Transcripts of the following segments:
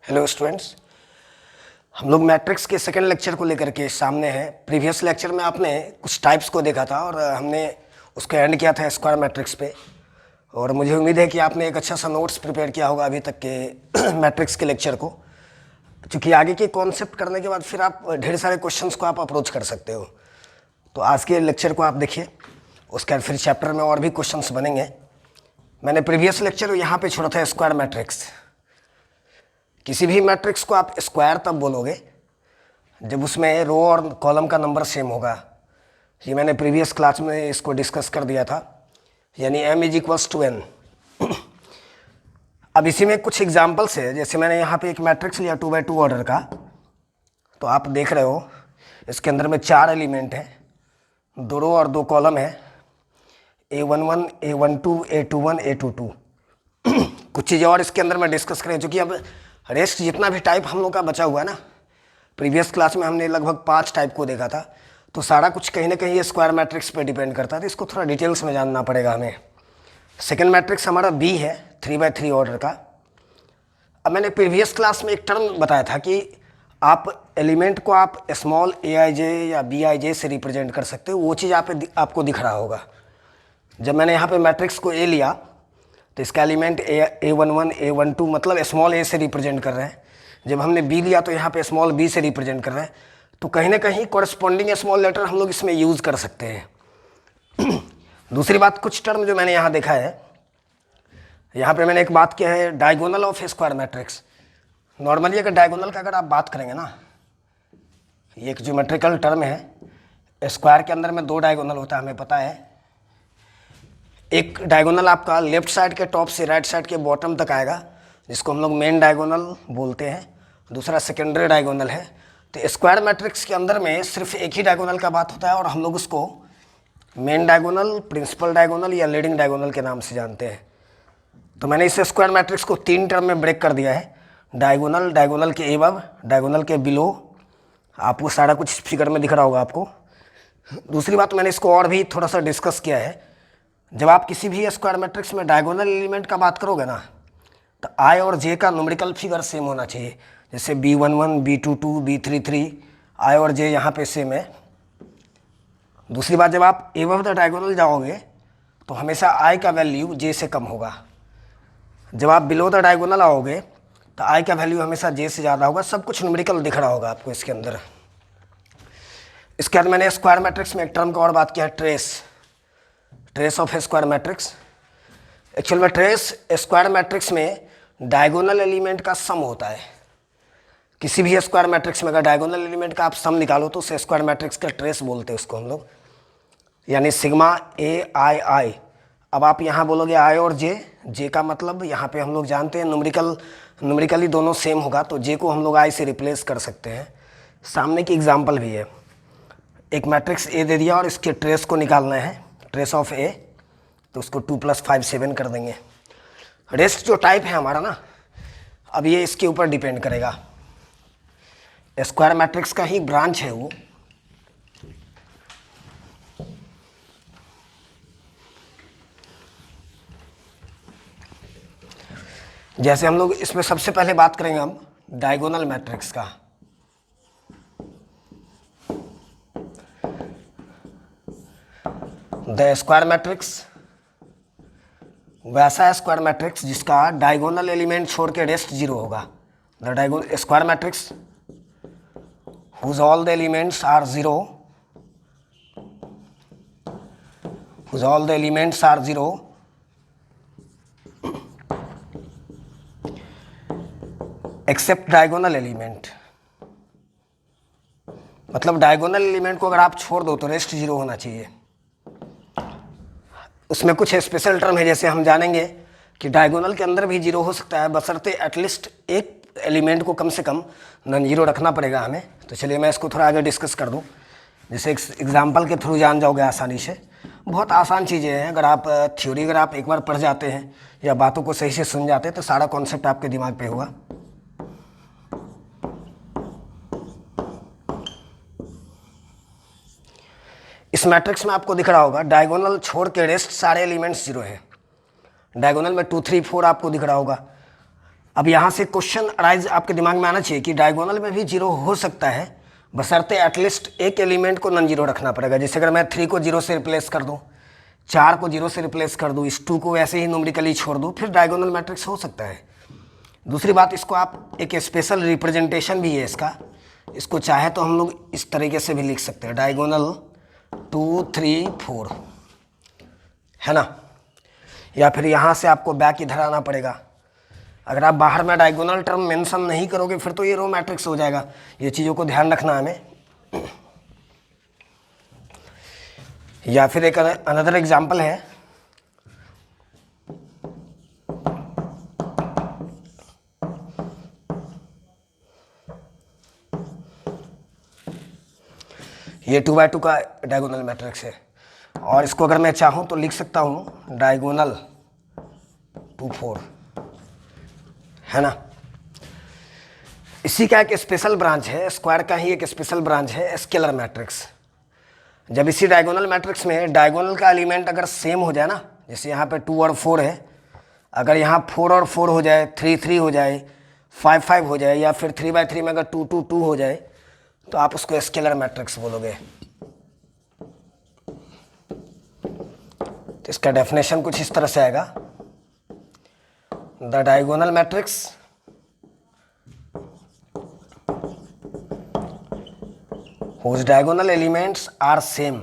Hello students, हम लोग matrix के सेकंड लेक्चर को लेकर के सामने हैं। प्रीवियस लेक्चर में आपने कुछ टाइप्स को देखा था और हमने उसको एंड किया था स्क्वायर मैट्रिक्स पे। और मुझे उम्मीद है कि आपने एक अच्छा सा नोट्स प्रिपेयर किया होगा अभी तक के मैट्रिक्स के लेक्चर को, क्योंकि आगे के कॉन्सेप्ट करने के बाद फिर आप ढेर सारे क्वेश्चंस को आप अप्रोच कर सकते हो। तो आज के लेक्चर को आप देखिए, उसके बाद फिर चैप्टर में और भी क्वेश्चंस बनेंगे। मैंने प्रीवियस लेक्चर यहाँ पे छोड़ा था स्क्वायर मैट्रिक्स। किसी भी मैट्रिक्स को आप स्क्वायर तब बोलोगे जब उसमें रो और कॉलम का नंबर सेम होगा। ये मैंने प्रीवियस क्लास में इसको डिस्कस कर दिया था, यानी m is equals to n। अब इसी में कुछ एग्जांपल्स है, जैसे मैंने यहाँ पे एक मैट्रिक्स लिया 2x2 ऑर्डर का। तो आप देख रहे हो इसके अंदर में 4 एलिमेंट हैं, 2 रो और 2 कॉलम है, a11, a12, a21, a22। कुछ चीज़ें और इसके अंदर में डिस्कस करें, क्योंकि अब रेस्ट जितना भी टाइप हम लोग का बचा हुआ है ना, प्रीवियस क्लास में हमने लगभग 5 टाइप को देखा था, तो सारा कुछ कहीं ना कहीं ये स्क्वायर मैट्रिक्स पे डिपेंड करता है। तो इसको थोड़ा डिटेल्स में जानना पड़ेगा हमें। सेकंड मैट्रिक्स हमारा बी है 3x3 ऑर्डर का। अब मैंने प्रीवियस क्लास में एक टर्म बताया था कि आप एलिमेंट को आप स्मॉल aij या bij से रिप्रेजेंट कर सकते हो। वो चीज़ आपको दिख रहा होगा। जब मैंने यहाँ पे मैट्रिक्स को ए लिया तो इसका एलिमेंट a11, a12 मतलब स्मॉल ए से रिप्रेजेंट कर रहे हैं। जब हमने बी लिया तो यहाँ पे स्मॉल बी से रिप्रेजेंट कर रहे हैं। तो कहीं ना कहीं कॉरस्पॉन्डिंग स्मॉल लेटर हम लोग इसमें यूज़ कर सकते हैं। दूसरी बात, कुछ टर्म जो मैंने यहाँ देखा है, यहाँ पे मैंने एक बात किया है diagonal of square matrix. Normally अगर डायगोनल का अगर आप बात करेंगे ना, ये एक ज्योमेट्रिकल टर्म है। स्क्वायर के अंदर में 2 डायगोनल होता है, हमें पता है। एक डायगोनल आपका लेफ्ट साइड के टॉप से राइट साइड के बॉटम तक आएगा, जिसको हम लोग मेन डायगोनल बोलते हैं। दूसरा सेकेंडरी डायगोनल है। तो स्क्वायर मैट्रिक्स के अंदर में सिर्फ एक ही डायगोनल का बात होता है, और हम लोग उसको मेन डायगोनल, प्रिंसिपल डायगोनल या लीडिंग डायगोनल के नाम से जानते हैं। तो मैंने इस स्क्वायर मैट्रिक्स को 3 टर्म में ब्रेक कर दिया है। डायगोनल, डायगोनल के एबव, डायगोनल के बिलो। आपको सारा कुछ फिगर में दिख रहा होगा आपको। दूसरी बात, मैंने इसको और भी थोड़ा सा डिस्कस किया है। जब आप किसी भी स्क्वायर मैट्रिक्स में डायगोनल एलिमेंट का बात करोगे ना, तो आई और जे का न्यूमेरिकल फिगर सेम होना चाहिए। जैसे b11, b22, b33, आई और जे यहाँ पे सेम है। दूसरी बात, जब आप एबव द डायगोनल जाओगे तो हमेशा आई का वैल्यू जे से कम होगा। जब आप बिलो द डायगोनल आओगे तो आई का वैल्यू हमेशा जे से ज़्यादा होगा। सब कुछ न्यूमेरिकल दिख रहा होगा आपको इसके अंदर। इसके बाद मैंने स्क्वायर मैट्रिक्स में एक टर्म का और बात किया है, trace of square matrix. Actual में ट्रेस स्क्वायर मैट्रिक्स में डायगोनल एलिमेंट का सम होता है। किसी भी स्क्वायर मैट्रिक्स में अगर डायगोनल एलिमेंट का आप सम निकालो तो उसे स्क्वायर मैट्रिक्स का ट्रेस बोलते हैं उसको हम लोग, यानी सिग्मा ए आई आई। अब आप यहाँ बोलोगे आई और जे का मतलब यहाँ पे हम लोग जानते हैं न्यूमेरिकली दोनों सेम होगा, तो जे को हम लोग आई से रिप्लेस कर सकते हैं। सामने की एग्जाम्पल भी है। एक मैट्रिक्स ए दे दिया और इसके ट्रेस को निकालना है, ट्रेस ऑफ ए, तो उसको 2 + 5 7 कर देंगे। रेस्ट जो टाइप है हमारा ना, अब ये इसके ऊपर डिपेंड करेगा। स्क्वायर मैट्रिक्स का ही ब्रांच है वो। जैसे हम लोग इसमें सबसे पहले बात करेंगे हम डायगोनल मैट्रिक्स का। द स्क्वायर मैट्रिक्स वैसा स्क्वायर मैट्रिक्स जिसका डायगोनल एलिमेंट छोड़ के रेस्ट 0 होगा। The diagonal square matrix whose all the elements are 0, whose all the elements are 0 except diagonal element। मतलब डायगोनल एलिमेंट को अगर आप छोड़ दो तो रेस्ट 0 होना चाहिए। उसमें कुछ स्पेशल टर्म है, जैसे हम जानेंगे कि डायगोनल के अंदर भी 0 हो सकता है, बशर्ते एटलीस्ट एक एलिमेंट को कम से कम नॉन जीरो रखना पड़ेगा हमें। तो चलिए मैं इसको थोड़ा आगे डिस्कस कर दूं, जैसे एक एग्जांपल के थ्रू जान जाओगे आसानी से। बहुत आसान चीज़ें हैं। अगर आप थ्योरी अगर आप एक बार पढ़ जाते हैं या बातों को सही से सुन जाते हैं तो सारा कॉन्सेप्ट आपके दिमाग पे होगा। इस मैट्रिक्स में आपको दिख रहा होगा डायगोनल छोड़ के रेस्ट सारे एलिमेंट्स 0 हैं। डायगोनल में 2 3 4 आपको दिख रहा होगा। अब यहाँ से क्वेश्चन अराइज आपके दिमाग में आना चाहिए कि डायगोनल में भी जीरो हो सकता है, बशर्ते एटलीस्ट एक एलिमेंट को नॉन जीरो रखना पड़ेगा। जैसे अगर मैं 3 को 0 से रिप्लेस कर दूँ, 4 को 0 से रिप्लेस कर दूँ, इस 2 को ऐसे ही न्यूमेरिकली छोड़ दूँ, फिर डायगोनल मैट्रिक्स हो सकता है। दूसरी बात, इसको आप एक स्पेशल रिप्रेजेंटेशन भी है इसका, इसको चाहे तो हम लोग इस तरीके से भी लिख सकते हैं, डायगोनल 2 3 4, है ना। या फिर यहाँ से आपको बैक इधर आना पड़ेगा। अगर आप बाहर में डायगोनल टर्म मेंशन नहीं करोगे फिर तो ये रो मैट्रिक्स हो जाएगा। ये चीज़ों को ध्यान रखना हमें। या फिर एक अनदर एग्जांपल है, ये 2 बाय 2 का डायगोनल मैट्रिक्स है, और इसको अगर मैं चाहूँ तो लिख सकता हूँ डायगोनल 2 4, है ना। इसी का एक स्पेशल ब्रांच है, स्क्वायर का ही एक स्पेशल ब्रांच है स्केलर मैट्रिक्स। जब इसी डायगोनल मैट्रिक्स में डायगोनल का एलिमेंट अगर सेम हो जाए ना, जैसे यहाँ पे 2 और 4 है, अगर यहाँ 4 और 4 हो जाए, 3 3 हो जाए, 5 5 हो जाए, या फिर 3 बाय 3 में अगर 2 2 2 हो जाए, तो आप उसको स्केलर मैट्रिक्स बोलोगे। तो इसका डेफिनेशन कुछ इस तरह से आएगा, the diagonal matrix whose diagonal elements are same,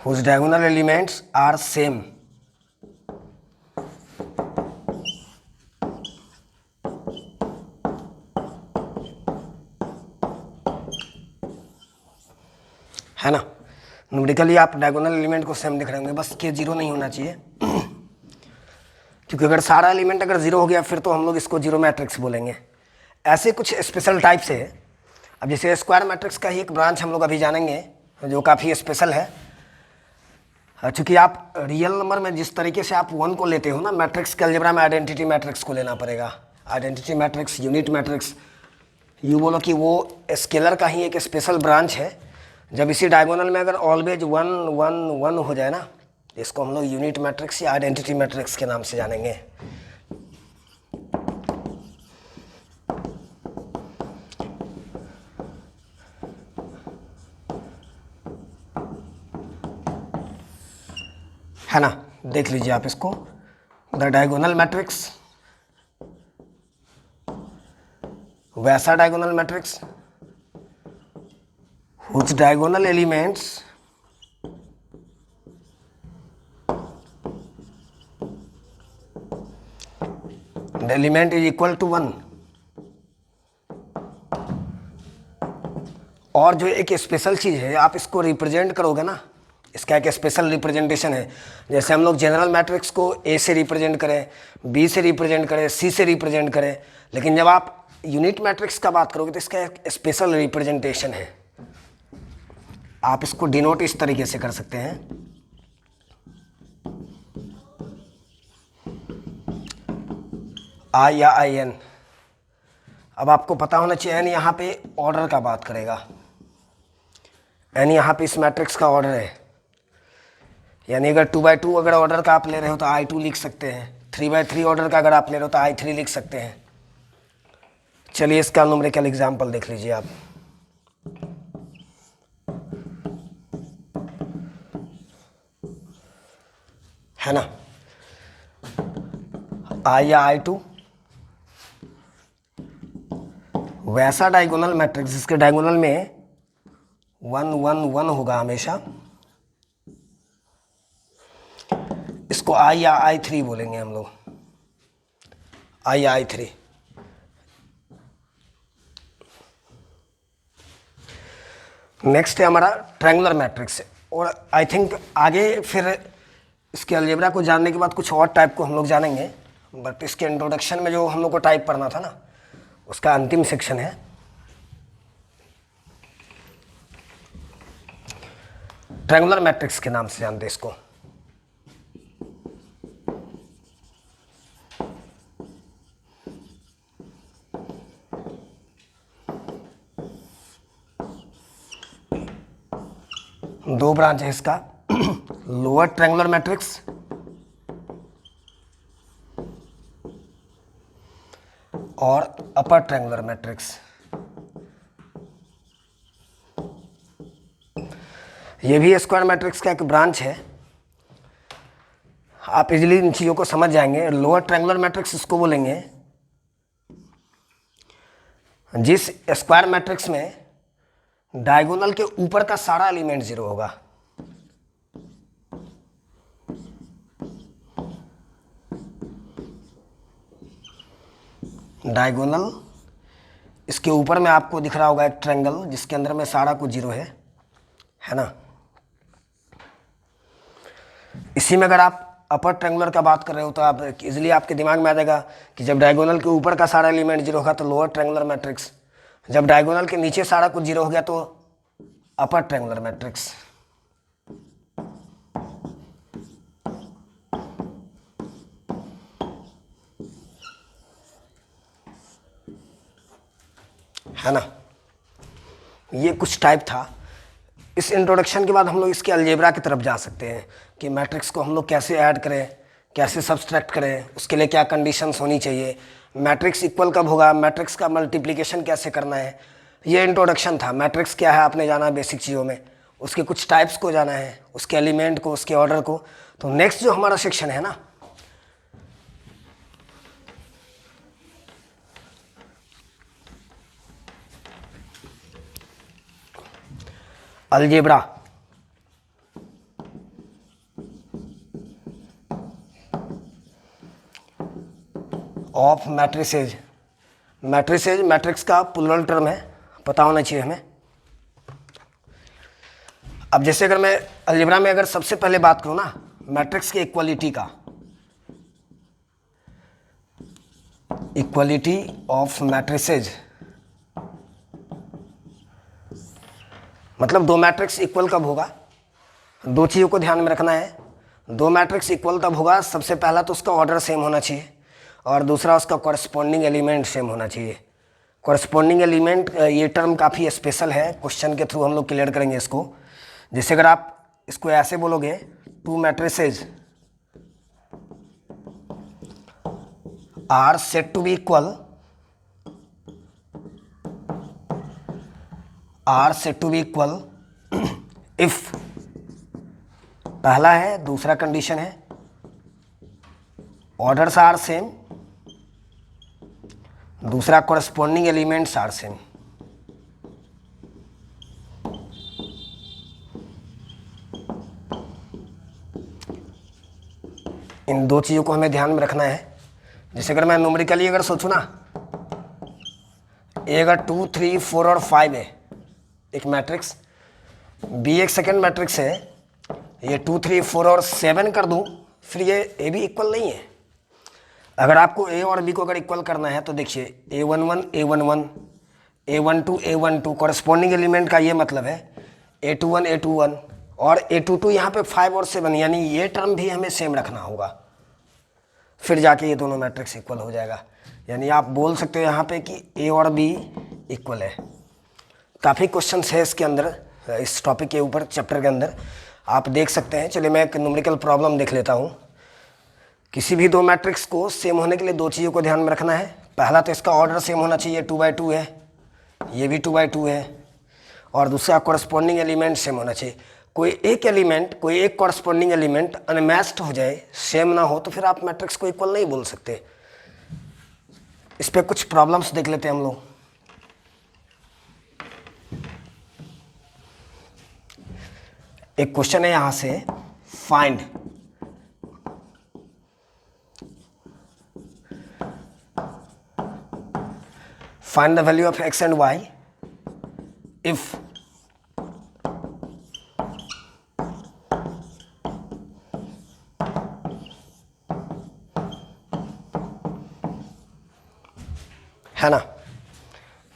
whose diagonal elements are same, है ना। न्यूमेरिकली आप डायगोनल एलिमेंट को सेम दिख रहे होंगे, बस के जीरो नहीं होना चाहिए क्योंकि अगर सारा एलिमेंट अगर जीरो हो गया फिर तो हम लोग इसको जीरो मैट्रिक्स बोलेंगे। ऐसे कुछ स्पेशल टाइप से है। अब जैसे स्क्वायर मैट्रिक्स का ही एक ब्रांच हम लोग अभी जानेंगे जो काफ़ी स्पेशल है। चूँकि आप रियल नंबर में जिस तरीके से आप 1 को लेते हो ना, मैट्रिक्स के अलजेब्रा में आइडेंटिटी मैट्रिक्स को लेना पड़ेगा। आइडेंटिटी मैट्रिक्स, यूनिट मैट्रिक्स, यूँ बोलो कि वो स्केलर का ही एक स्पेशल ब्रांच है। जब इसी डायगोनल में अगर ऑलवेज 1 1 1 हो जाए ना, इसको हम लोग यूनिट मैट्रिक्स या आइडेंटिटी मैट्रिक्स के नाम से जानेंगे। है ना, देख लीजिए आप इसको, द डायगोनल मैट्रिक्स, वैसा diagonal matrix whose diagonal elements the element is equal to 1। और जो एक स्पेशल चीज़ है, आप इसको रिप्रेजेंट करोगे ना, इसका एक स्पेशल रिप्रेजेंटेशन है। जैसे हम लोग जनरल मैट्रिक्स को ए से रिप्रेजेंट करें, बी से रिप्रेजेंट करें, सी से रिप्रेजेंट करें, लेकिन जब आप यूनिट मैट्रिक्स का बात करोगे तो इसका एक स्पेशल रिप्रेजेंटेशन है। आप इसको डिनोट इस तरीके से कर सकते हैं, आई या आई एन। अब आपको पता होना चाहिए एन यहाँ पे ऑर्डर का बात करेगा, एन यहाँ पे इस मैट्रिक्स का ऑर्डर है। यानी अगर 2 बाय 2 अगर ऑर्डर का आप ले रहे हो तो I2 लिख सकते हैं, 3 बाय 3 ऑर्डर का अगर आप ले रहे हो तो I3 लिख सकते हैं। चलिए इसका न्यूमेरिकल एग्जांपल देख लीजिए आप। है ना, I या I2 वैसा डायगोनल मैट्रिक्स जिसके डायगोनल में 1 1 1 होगा हमेशा, इसको I या I3 बोलेंगे हम लोग, I या I3। नेक्स्ट है हमारा ट्रायंगुलर मैट्रिक्स, और आई थिंक आगे फिर इसके अलजेब्रा को जानने के बाद कुछ और टाइप को हम लोग जानेंगे, बट इसके इंट्रोडक्शन में जो हम लोग को टाइप पढ़ना था ना, उसका अंतिम सेक्शन है। ट्रायंगुलर मैट्रिक्स के नाम से जानते हैं इसको। दो ब्रांच है इसका, लोअर ट्रायंगुलर मैट्रिक्स और अपर ट्रायंगुलर मैट्रिक्स। ये भी स्क्वायर मैट्रिक्स का एक ब्रांच है। आप इजीली इन चीज़ों को समझ जाएंगे। लोअर ट्रायंगुलर मैट्रिक्स इसको बोलेंगे जिस स्क्वायर मैट्रिक्स में डायगोनल के ऊपर का सारा एलिमेंट 0 होगा। डायगोनल, इसके ऊपर में आपको दिख रहा होगा एक ट्रायंगल जिसके अंदर में सारा कुछ 0 है ना। इसी में अगर आप अपर ट्रायंगुलर का बात कर रहे हो तो आप इजीली आपके दिमाग में आ जाएगा कि जब डायगोनल के ऊपर का सारा एलिमेंट 0 होगा तो लोअर ट्रायंगुलर मैट्रिक्स, जब डायगोनल के नीचे सारा कुछ 0 हो गया तो अपर ट्रायंगुलर मैट्रिक्स। है ना। ये कुछ टाइप था। इस इंट्रोडक्शन के बाद हम लोग इसके अलजेब्रा की तरफ जा सकते हैं कि मैट्रिक्स को हम लोग कैसे ऐड करें, कैसे सब्सट्रैक्ट करें, उसके लिए क्या कंडीशंस होनी चाहिए, मैट्रिक्स इक्वल कब होगा, मैट्रिक्स का मल्टीप्लिकेशन कैसे करना है। ये इंट्रोडक्शन था। मैट्रिक्स क्या है आपने जाना बेसिक चीज़ों में, उसके कुछ टाइप्स को जाना है, उसके एलिमेंट को, उसके ऑर्डर को। तो नेक्स्ट जो हमारा सेक्शन है ना, algebra. Of matrices. Matrices matrix का प्लूरल टर्म है, पता होना चाहिए हमें। अब जैसे अगर मैं अलजेब्रा में अगर सबसे पहले बात करूं ना मैट्रिक्स की इक्वलिटी का, इक्वलिटी ऑफ मैट्रिसेज, मतलब दो मैट्रिक्स इक्वल कब होगा। दो चीज़ों को ध्यान में रखना है। दो मैट्रिक्स इक्वल तब होगा, सबसे पहला तो उसका ऑर्डर सेम होना चाहिए और दूसरा उसका कॉरस्पॉन्डिंग एलिमेंट सेम होना चाहिए। कॉरस्पॉन्डिंग एलिमेंट, ये टर्म काफ़ी स्पेशल है, क्वेश्चन के थ्रू हम लोग क्लियर करेंगे इसको। जैसे अगर आप इसको ऐसे बोलोगे, two matrices are set to be equal, are set to be equal if, पहला है, दूसरा कंडीशन है ऑर्डर्स आर सेम, दूसरा कॉरस्पॉन्डिंग एलिमेंट्स आर सेम। इन दो चीज़ों को हमें ध्यान में रखना है। जैसे अगर मैं न्यूमेरिकली अगर सोचूं ना, ए अगर 2, 3, 4 और 5 है एक मैट्रिक्स, बी एक सेकेंड मैट्रिक्स है, ये 2, 3, 4 और 7 कर दूं, फिर ये ए भी इक्वल नहीं है। अगर आपको ए और बी को अगर इक्वल करना है तो देखिए A11 A11, A12 A12, corresponding element का ये मतलब है A21 A21 और A22 यहाँ पे 5 और 7, यानी ये टर्म भी हमें सेम रखना होगा, फिर जाके ये दोनों मैट्रिक्स इक्वल हो जाएगा। यानी आप बोल सकते हो यहाँ पे कि ए और बी इक्वल है। काफ़ी क्वेश्चंस है इसके अंदर, इस टॉपिक के ऊपर, चैप्टर के अंदर आप देख सकते हैं। चलिए मैं एक न्यूमेरिकल प्रॉब्लम देख लेता हूँ। किसी भी दो मैट्रिक्स को सेम होने के लिए दो चीज़ों को ध्यान में रखना है। पहला तो इसका ऑर्डर सेम होना चाहिए, 2 by 2 है, ये भी 2 by 2 है, और दूसरा कॉरस्पॉन्डिंग एलिमेंट सेम होना चाहिए। कोई एक एलिमेंट, कोई एक कॉरस्पॉन्डिंग एलिमेंट अनमैच्ड हो जाए, सेम ना हो, तो फिर आप मैट्रिक्स को इक्वल नहीं बोल सकते। इस पर कुछ प्रॉब्लम्स देख लेते हैं हम लोग। एक क्वेश्चन है यहां से, find the value of x and y if है ना।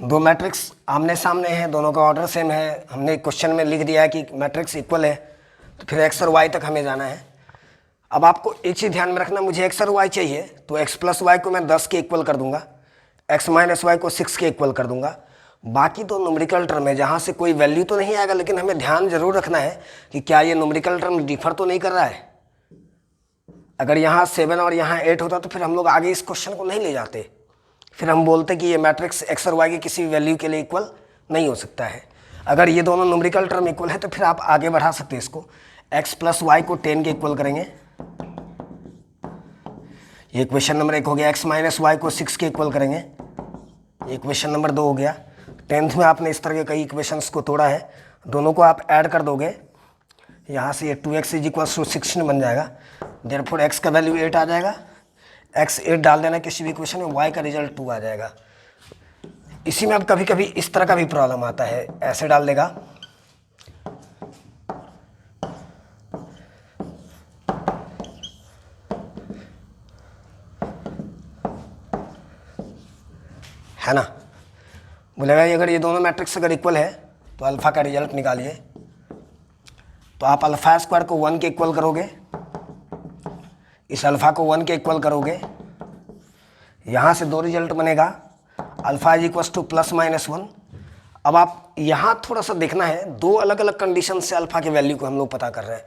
दो मैट्रिक्स आमने सामने हैं, दोनों का ऑर्डर सेम है, हमने क्वेश्चन में लिख दिया है कि मैट्रिक्स इक्वल है, तो फिर x और y तक हमें जाना है। अब आपको एक चीज़ ध्यान में रखना, मुझे x और y चाहिए तो x + y को मैं 10 के इक्वल कर दूंगा, x - y को 6 के इक्वल कर दूंगा। बाकी तो न्यूमेरिकल टर्म है जहाँ से कोई वैल्यू तो नहीं आएगा, लेकिन हमें ध्यान जरूर रखना है कि क्या ये न्यूमेरिकल टर्म डिफर तो नहीं कर रहा है। अगर यहाँ 7 और यहाँ 8 होता तो फिर हम लोग आगे इस क्वेश्चन को नहीं ले जाते, फिर हम बोलते कि ये मैट्रिक्स एक्स और वाई के किसी वैल्यू के लिए इक्वल नहीं हो सकता है। अगर ये दोनों न्यूमेरिकल टर्म इक्वल है तो फिर आप आगे बढ़ा सकते हैं इसको, x प्लस वाई को 10 के इक्वल करेंगे, ये क्वेश्चन नंबर 1 हो गया। x माइनस वाई को 6 के इक्वल करेंगे, ये क्वेश्चन नंबर 2 हो गया। 10th में आपने इस तरह के कई इक्वेशंस को तोड़ा है, दोनों को आप ऐड कर दोगे, यहाँ से ये 2x इज इक्वल्स टू 16 बन जाएगा। देयरफॉर x का वैल्यू 8 आ जाएगा, x 8 डाल देना किसी भी इक्वेशन में, y का रिजल्ट 2 आ जाएगा। इसी में अब कभी कभी इस तरह का भी प्रॉब्लम आता है, ऐसे डाल देगा, है ना, बोलेगा अगर ये दोनों मैट्रिक्स अगर इक्वल है तो अल्फ़ा का रिजल्ट निकालिए। तो आप अल्फ़ा स्क्वायर को 1 के इक्वल करोगे, इस अल्फ़ा को 1 के इक्वल करोगे, यहाँ से 2 रिजल्ट बनेगा, alpha is equals two plus minus 1। अब आप यहाँ थोड़ा सा देखना है, 2 अलग अलग कंडीशन से अल्फ़ा के वैल्यू को हम लोग पता कर रहे हैं।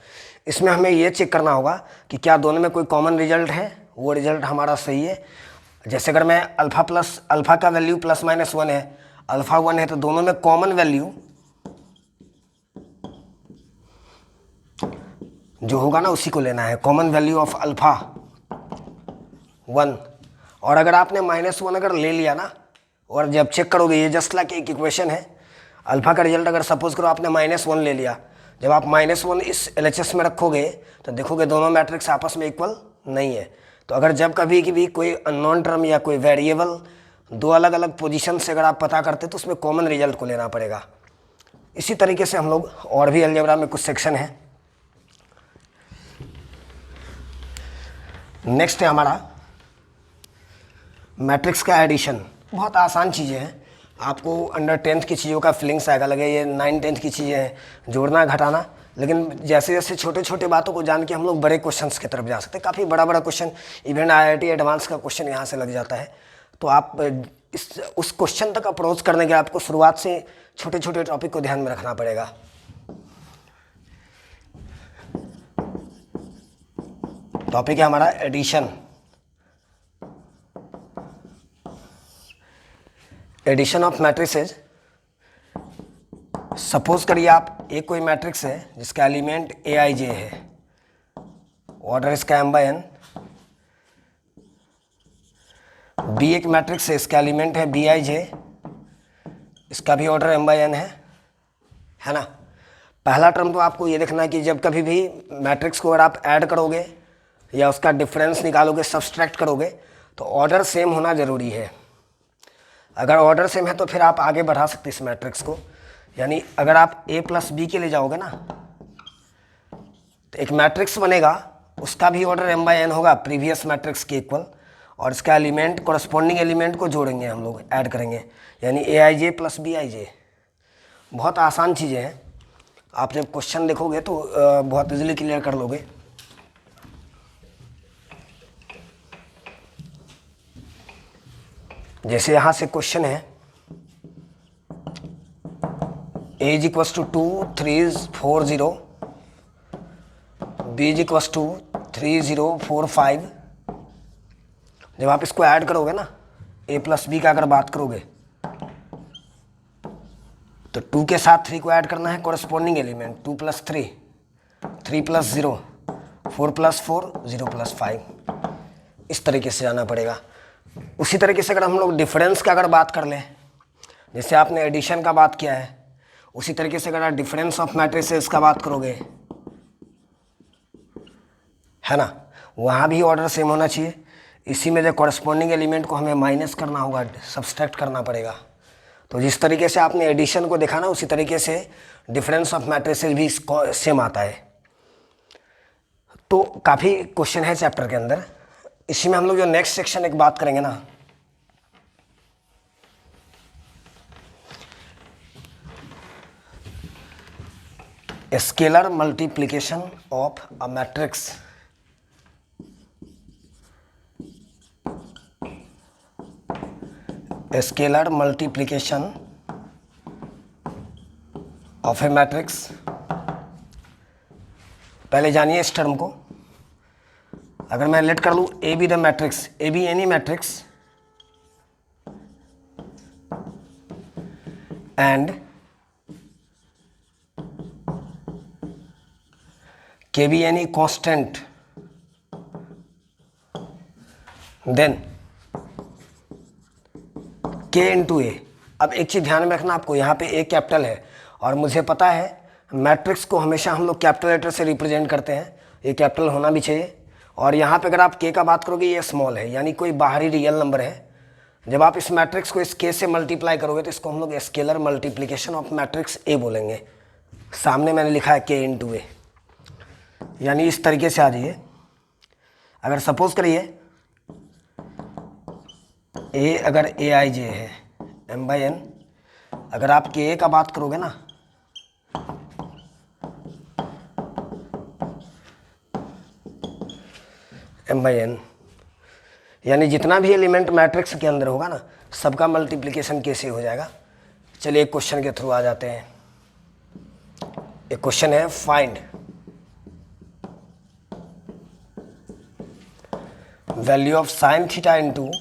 इसमें हमें ये चेक करना होगा कि क्या दोनों में कोई कॉमन रिजल्ट है, वो रिजल्ट हमारा सही है। जैसे अगर मैं अल्फ़ा का वैल्यू प्लस माइनस 1 है, अल्फ़ा 1 है, तो दोनों में कॉमन वैल्यू जो होगा ना उसी को लेना है, कॉमन वैल्यू ऑफ अल्फ़ा 1। और अगर आपने -1 अगर ले लिया ना, और जब चेक करोगे, ये जस्ट लाइक एक इक्वेशन है, अल्फ़ा का रिजल्ट अगर सपोज करो आपने -1 ले लिया, जब आप -1 इस LHS में रखोगे तो देखोगे दोनों मैट्रिक्स आपस में इक्वल नहीं है। तो अगर जब कभी भी कोई अननोन टर्म या कोई वेरिएबल 2 अलग अलग पोजीशन से अगर आप पता करते तो उसमें कॉमन रिजल्ट को लेना पड़ेगा। इसी तरीके से हम लोग और भी अलजेब्रा में कुछ सेक्शन है। नेक्स्ट है हमारा मैट्रिक्स का एडिशन। बहुत आसान चीज़ें हैं, आपको अंडर 10th की चीज़ों का फीलिंग्स आएगा, लगे ये 9 10th की चीज़ें हैं, जोड़ना घटाना। लेकिन जैसे जैसे छोटे छोटे बातों को जान के हम लोग बड़े क्वेश्चंस की तरफ जा सकते हैं। काफ़ी बड़ा क्वेश्चन, इवन IIT एडवांस का क्वेश्चन यहाँ से लग जाता है। तो आप उस क्वेश्चन तक अप्रोच करने के आपको शुरुआत से छोटे छोटे टॉपिक को ध्यान में रखना पड़ेगा। टॉपिक है हमारा addition. Addition of matrices. Suppose करिए आप एक कोई मैट्रिक्स है जिसका एलिमेंट AIJ है, ऑर्डर इसका m/n। B एक मैट्रिक्स है, इसका एलिमेंट है BIJ, इसका भी ऑर्डर m/n है ना। पहला टर्म तो आपको ये देखना है कि जब कभी भी मैट्रिक्स को अगर आप ऐड करोगे या उसका डिफरेंस निकालोगे, सब्सट्रैक्ट करोगे, तो ऑर्डर सेम होना ज़रूरी है। अगर ऑर्डर सेम है तो फिर आप आगे बढ़ा सकते इस मैट्रिक्स को। यानी अगर आप A प्लस B के लिए जाओगे ना, तो एक मैट्रिक्स बनेगा, उसका भी ऑर्डर m/n होगा प्रीवियस मैट्रिक्स के इक्वल, और इसका एलिमेंट कॉरस्पॉन्डिंग एलिमेंट को जोड़ेंगे हम लोग, ऐड करेंगे, यानी AIJ प्लस BIJ। बहुत आसान चीज़ें हैं, आप जब क्वेश्चन देखोगे तो बहुत इजीली क्लियर कर लोगे। जैसे यहाँ से क्वेश्चन है, A is equals to 2 3 4 0, B is equals to 3 0 4 5। जब आप इसको ऐड करोगे ना, A प्लस B का अगर बात करोगे, तो 2 के साथ 3 को ऐड करना है, corresponding element 2 plus 3, 3 plus 0, 4 plus 4, 0 plus 5। इस तरीके से जाना पड़ेगा। उसी तरीके से अगर हम लोग डिफरेंस का अगर बात कर लें, जैसे आपने एडिशन का बात किया है, उसी तरीके से अगर आप डिफरेंस ऑफ मैट्रिसेस का बात करोगे, है ना, वहाँ भी ऑर्डर सेम होना चाहिए। इसी में जो कॉरस्पॉन्डिंग एलिमेंट को हमें माइनस करना होगा, सब्सट्रैक्ट करना पड़ेगा। तो जिस तरीके से आपने एडिशन को देखा ना, उसी तरीके से डिफरेंस ऑफ मैट्रिसेस भी सेम आता है। तो काफ़ी क्वेश्चन है चैप्टर के अंदर। इसी में हम लोग जो नेक्स्ट सेक्शन एक बात करेंगे ना, scalar multiplication of a matrix. Scalar multiplication of A matrix. पहले जानिए इस टर्म को। अगर मैं लेट कर लूँ A be the matrix, A be any matrix, and k be any constant, then k into a। अब एक चीज़ ध्यान में रखना आपको, यहाँ पे a कैपिटल है और मुझे पता है मैट्रिक्स को हमेशा हम लोग कैपिटल लेटर से रिप्रेजेंट करते हैं, ये कैपिटल होना भी चाहिए। और यहाँ पे अगर आप k का बात करोगे ये स्मॉल है, यानी कोई बाहरी रियल नंबर है। जब आप इस मैट्रिक्स को इस k से मल्टीप्लाई करोगे तो इसको हम लोग scalar multiplication of matrix a बोलेंगे। सामने मैंने लिखा है k इंटू ए, यानी इस तरीके से आ जाइए। अगर सपोज करिए a अगर ए आई जे है m बाई एन, अगर आप k का बात करोगे ना m बाई एन, यानी जितना भी एलिमेंट मैट्रिक्स के अंदर होगा ना सबका मल्टीप्लिकेशन कैसे हो जाएगा। चलिए एक क्वेश्चन के थ्रू आ जाते हैं। एक क्वेश्चन है find value of sine theta into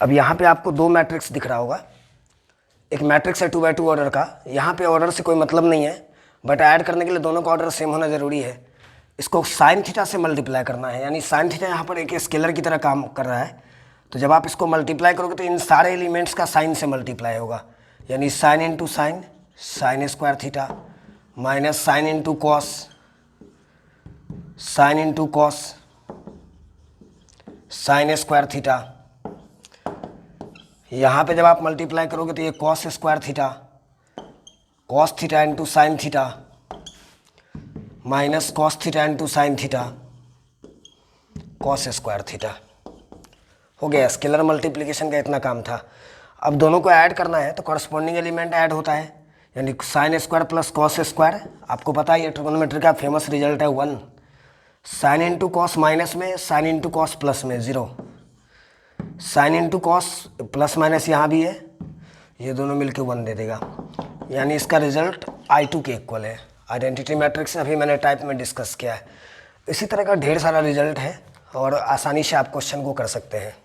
अब यहाँ पे आपको दो मैट्रिक्स दिख रहा होगा। एक मैट्रिक्स है 2x2 ऑर्डर का, यहाँ पे ऑर्डर से कोई मतलब नहीं है, बट ऐड करने के लिए दोनों का ऑर्डर सेम होना ज़रूरी है। इसको साइन थीटा से मल्टीप्लाई करना है, यानी साइन थीटा यहाँ पर एक स्केलर की तरह काम कर रहा है। तो जब आप इसको मल्टीप्लाई करोगे तो इन सारे एलिमेंट्स का साइन से मल्टीप्लाई होगा, यानी sine into sine, sine square theta, minus sine into cos, sine into cos, sine square theta. यहाँ पे जब आप मल्टीप्लाई करोगे तो ये cos square theta, cos theta into sine theta, minus cos theta into sine theta, cos square theta. हो गया, scalar multiplication का इतना काम था। अब दोनों को ऐड करना है तो कॉरस्पॉन्डिंग एलिमेंट ऐड होता है, यानी sine square plus cos square. आपको पता है ये ट्रिग्नोमेट्री का फेमस रिजल्ट है 1। साइन इंटू कॉस माइनस में, साइन इंटू कॉस प्लस में 0। Sine into cos plus minus यहाँ भी है, ये दोनों मिलके 1 दे देगा, यानी इसका रिजल्ट I2 के इक्वल है। आइडेंटिटी मैट्रिक्स अभी मैंने टाइप में डिस्कस किया है। इसी तरह का ढेर सारा रिजल्ट है और आसानी से आप क्वेश्चन को कर सकते हैं।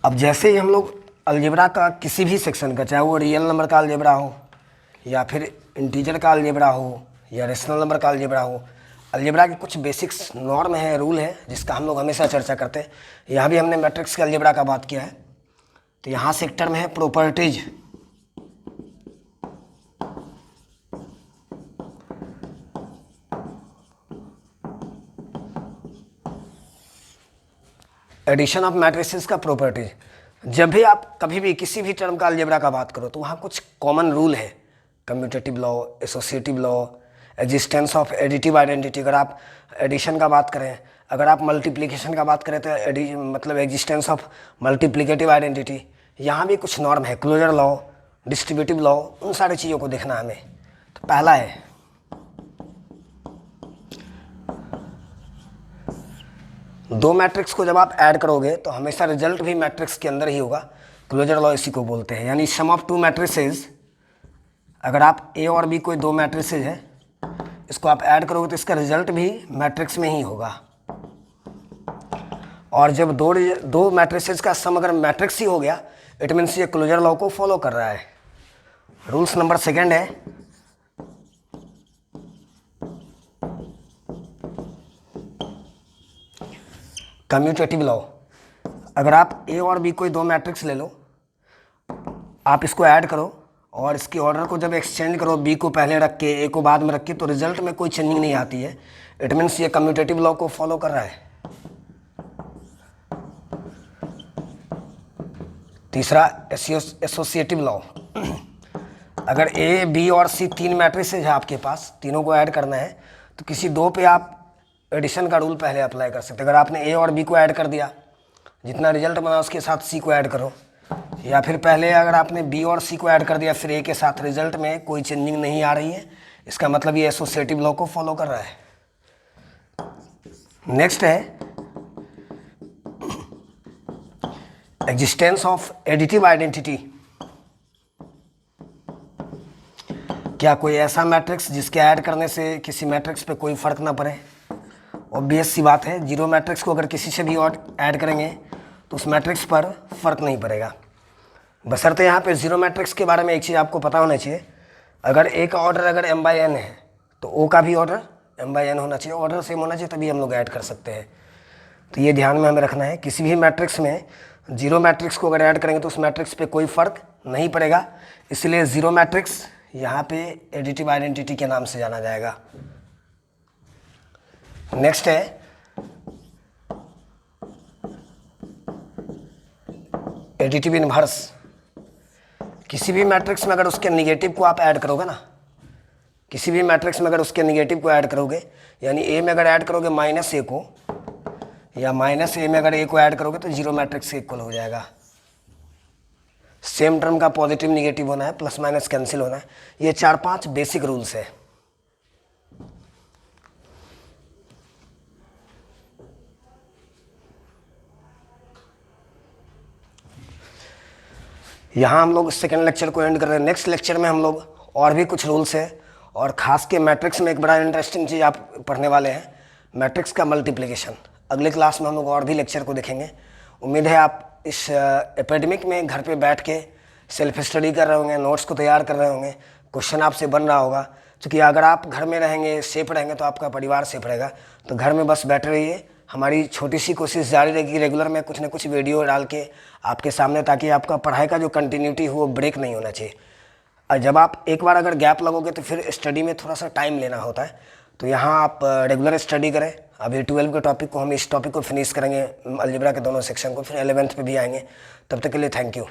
अब जैसे ही हम लोग अलजेब्रा का किसी भी सेक्शन का, चाहे वो रियल नंबर का अलजेब्रा हो या फिर इंटीजर का अलजेब्रा हो या रेशनल नंबर का अलजेब्रा हो, अलजेब्रा के कुछ बेसिक्स नॉर्म है, रूल है, जिसका हम लोग हमेशा चर्चा करते हैं। यहाँ भी हमने मैट्रिक्स के अलजेब्रा का बात किया है। तो यहाँ से एक टर्म है प्रॉपर्टीज, एडिशन ऑफ मैट्रिसेस का प्रॉपर्टीज। जब भी आप कभी भी किसी भी टर्म का अलजेब्रा का बात करो तो वहाँ कुछ कॉमन रूल है, commutative law, associative law, existence of additive identity. अगर आप एडिशन का बात करें, अगर आप मल्टीप्लिकेशन का बात करें तो मतलब एग्जिस्टेंस ऑफ मल्टीप्लिकेटिव आइडेंटिटी। यहाँ भी कुछ नॉर्म है, क्लोजर लॉ, डिस्ट्रीब्यूटिव लॉ, उन सारी चीज़ों को देखना हमें। तो पहला है दो मैट्रिक्स को जब आप ऐड करोगे तो हमेशा रिजल्ट भी मैट्रिक्स के अंदर ही होगा। क्लोजर लॉ इसी को बोलते हैं, यानी सम ऑफ टू मैट्रिसेस। अगर आप ए और बी कोई दो मैट्रिसेस है, इसको आप ऐड करोगे तो इसका रिजल्ट भी मैट्रिक्स में ही होगा। और जब दो मैट्रिसेस का सम अगर मैट्रिक्स ही हो गया, इट मीन्स ये क्लोजर लॉ को फॉलो कर रहा है। रूल्स नंबर सेकेंड है कम्यूटेटिव लॉ। अगर आप ए और बी कोई दो मैट्रिक्स ले लो, आप इसको ऐड करो और इसके ऑर्डर को जब एक्सचेंज करो, बी को पहले रख के ए को बाद में रख के, तो रिजल्ट में कोई चेंजिंग नहीं आती है। इट मीन्स ये कम्यूटेटिव लॉ को फॉलो कर रहा है। तीसरा एसोसिएटिव लॉ। अगर ए बी और सी तीन मैट्रिसेस है आपके पास, तीनों को ऐड करना है तो किसी दो पे आप एडिशन का रूल पहले अप्लाई कर सकते हैं। अगर आपने ए और बी को ऐड कर दिया, जितना रिजल्ट बना उसके साथ सी को ऐड करो, या फिर पहले अगर आपने बी और सी को ऐड कर दिया फिर ए के साथ, रिजल्ट में कोई चेंजिंग नहीं आ रही है, इसका मतलब ये एसोसिएटिव लॉ को फॉलो कर रहा है। नेक्स्ट है एग्जिस्टेंस ऑफ एडिटिव आइडेंटिटी। क्या कोई ऐसा मैट्रिक्स जिसके ऐड करने से किसी मैट्रिक्स पे कोई फर्क ना पड़े? ऑब्वियस सी बात है, जीरो मैट्रिक्स को अगर किसी से भी और ऐड करेंगे तो उस मैट्रिक्स पर फर्क नहीं पड़ेगा। बशर्ते यहाँ पे जीरो मैट्रिक्स के बारे में एक चीज़ आपको पता होना चाहिए, अगर ए का ऑर्डर अगर m/n है तो ओ का भी ऑर्डर m/n होना चाहिए, ऑर्डर सेम होना चाहिए, तभी हम लोग ऐड कर सकते हैं। तो ये ध्यान में हमें रखना है, किसी भी मैट्रिक्स में जीरो मैट्रिक्स को अगर ऐड करेंगे तो उस मैट्रिक्स पे कोई फर्क नहीं पड़ेगा, इसलिए जीरो मैट्रिक्स यहाँ पे एडिटिव आइडेंटिटी के नाम से जाना जाएगा। नेक्स्ट है एडिटिव इनवर्स। किसी भी मैट्रिक्स में अगर उसके निगेटिव को आप ऐड करोगे ना, किसी भी मैट्रिक्स में अगर उसके निगेटिव को ऐड करोगे, यानी ए में अगर ऐड करोगे -a को, या -a में अगर ए को ऐड करोगे तो जीरो मैट्रिक्स से इक्वल हो जाएगा। सेम टर्म का पॉजिटिव निगेटिव होना है, प्लस माइनस कैंसिल होना है, ये 4-5 बेसिक रूल्स है। यहाँ हम लोग सेकेंड लेक्चर को एंड कर रहे हैं। नेक्स्ट लेक्चर में हम लोग और भी कुछ रूल्स है, और ख़ास के मैट्रिक्स में एक बड़ा इंटरेस्टिंग चीज़ आप पढ़ने वाले हैं, मैट्रिक्स का मल्टीप्लिकेशन। अगले क्लास में हम लोग और भी लेक्चर को देखेंगे। उम्मीद है आप इस एपेडेमिक में घर पे बैठ के सेल्फ स्टडी कर रहे होंगे, नोट्स को तैयार कर रहे होंगे, क्वेश्चन आपसे बन रहा होगा। क्योंकि अगर आप घर में रहेंगे, सेफ रहेंगे, तो आपका परिवार सेफ रहेगा। तो घर में बस बैठे रहिए, हमारी छोटी सी कोशिश जारी रहेगी रेगुलर में कुछ ना कुछ वीडियो डाल के आपके सामने, ताकि आपका पढ़ाई का जो कंटिन्यूटी हो वो ब्रेक नहीं होना चाहिए। और जब आप एक बार अगर गैप लगोगे तो फिर स्टडी में थोड़ा सा टाइम लेना होता है। तो यहाँ आप रेगुलर स्टडी करें। अभी 12 के टॉपिक को हम इस टॉपिक को फिनिश करेंगे, अलजेब्रा के दोनों सेक्शन को, फिर 11th पे भी आएंगे। तब तक के लिए थैंक यू।